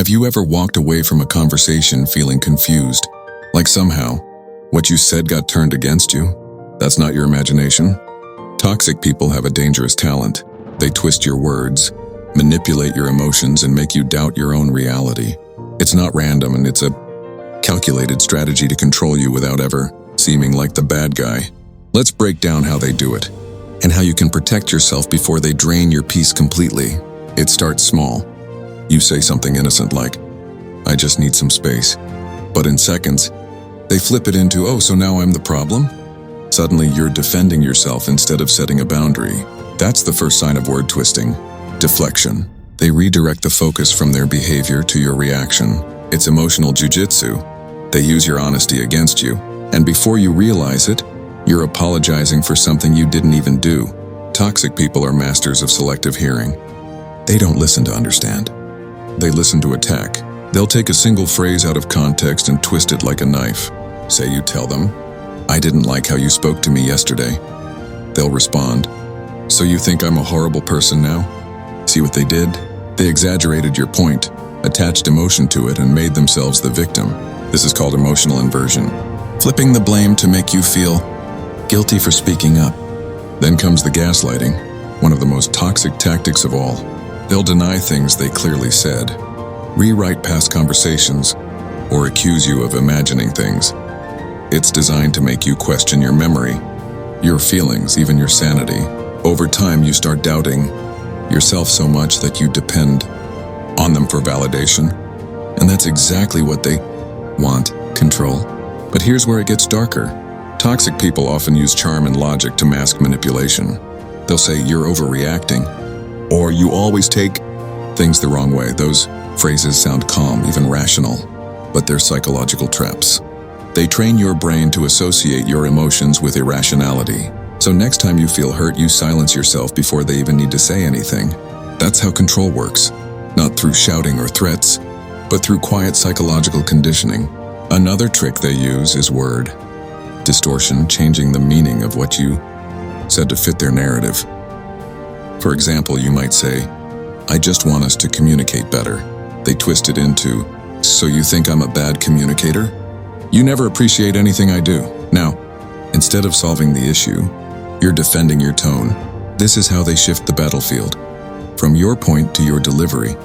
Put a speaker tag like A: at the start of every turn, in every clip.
A: Have you ever walked away from a conversation feeling confused? Like somehow, what you said got turned against you? That's not your imagination. Toxic people have a dangerous talent. They twist your words, manipulate your emotions, and make you doubt your own reality. It's not random, and it's a calculated strategy to control you without ever seeming like the bad guy. Let's break down how they do it, and how you can protect yourself before they drain your peace completely. It starts small. You say something innocent like, "I just need some space." But in seconds, they flip it into, "Oh, so now I'm the problem?" Suddenly, you're defending yourself instead of setting a boundary. That's the first sign of word twisting. Deflection. They redirect the focus from their behavior to your reaction. It's emotional jujitsu. They use your honesty against you, and before you realize it, you're apologizing for something you didn't even do. Toxic people are masters of selective hearing. They don't listen to understand. They listen to attack. They'll take a single phrase out of context and twist it like a knife. Say you tell them, "I didn't like how you spoke to me yesterday." They'll respond, "So you think I'm a horrible person now?" See what they did? They exaggerated your point, attached emotion to it, and made themselves the victim. This is called emotional inversion. Flipping the blame to make you feel guilty for speaking up. Then comes the gaslighting, one of the most toxic tactics of all. They'll deny things they clearly said, rewrite past conversations, or accuse you of imagining things. It's designed to make you question your memory, your feelings, even your sanity. Over time, you start doubting yourself so much that you depend on them for validation. And that's exactly what they want, control. But here's where it gets darker. Toxic people often use charm and logic to mask manipulation. They'll say, "You're overreacting," or "You always take things the wrong way." Those phrases sound calm, even rational, but they're psychological traps. They train your brain to associate your emotions with irrationality. So next time you feel hurt, you silence yourself before they even need to say anything. That's how control works, not through shouting or threats, but through quiet psychological conditioning. Another trick they use is word distortion, changing the meaning of what you said to fit their narrative. For example, you might say, "I just want us to communicate better." They twist it into, "So you think I'm a bad communicator? You never appreciate anything I do." Now, instead of solving the issue, you're defending your tone. This is how they shift the battlefield, from your point to your delivery.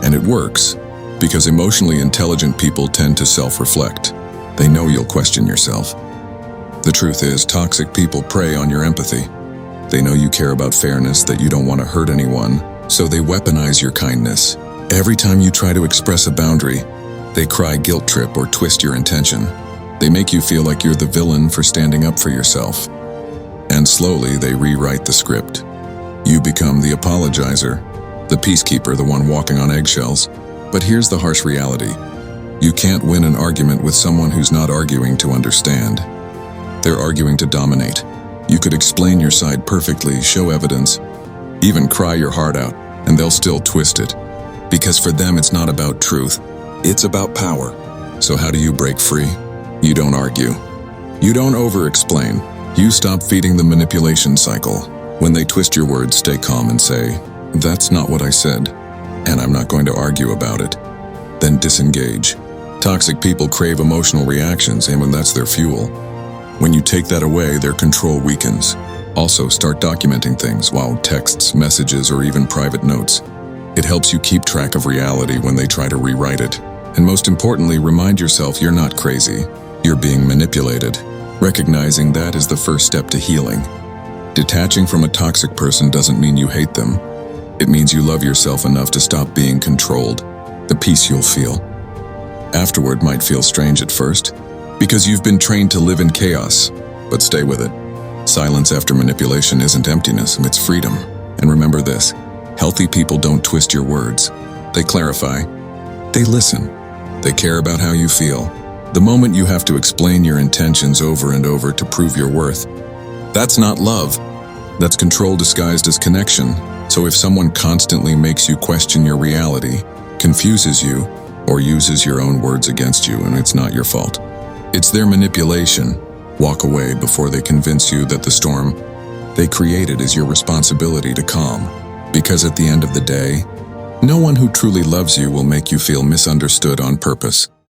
A: And it works, because emotionally intelligent people tend to self-reflect. They know you'll question yourself. The truth is, toxic people prey on your empathy. They know you care about fairness, that you don't want to hurt anyone, so they weaponize your kindness. Every time you try to express a boundary, they cry guilt trip or twist your intention. They make you feel like you're the villain for standing up for yourself. And slowly they rewrite the script. You become the apologizer, the peacekeeper, the one walking on eggshells. But here's the harsh reality. You can't win an argument with someone who's not arguing to understand. They're arguing to dominate. You could explain your side perfectly, show evidence, even cry your heart out, and they'll still twist it. Because for them, it's not about truth, it's about power. So how do you break free? You don't argue. You don't over-explain. You stop feeding the manipulation cycle. When they twist your words, stay calm and say, "That's not what I said, and I'm not going to argue about it." Then disengage. Toxic people crave emotional reactions, and when that's their fuel. When you take that away, their control weakens. Also, start documenting things, texts, messages, or even private notes. It helps you keep track of reality when they try to rewrite it. And most importantly, remind yourself you're not crazy. You're being manipulated. Recognizing that is the first step to healing. Detaching from a toxic person doesn't mean you hate them. It means you love yourself enough to stop being controlled. The peace you'll feel afterward might feel strange at first, because you've been trained to live in chaos, but stay with it. Silence after manipulation isn't emptiness, it's freedom. And remember this, healthy people don't twist your words. They clarify. They listen. They care about how you feel. The moment you have to explain your intentions over and over to prove your worth, that's not love. That's control disguised as connection. So if someone constantly makes you question your reality, confuses you, or uses your own words against you, and it's not your fault. It's their manipulation. Walk away before they convince you that the storm they created is your responsibility to calm. Because at the end of the day, No one who truly loves you will make you feel misunderstood on purpose.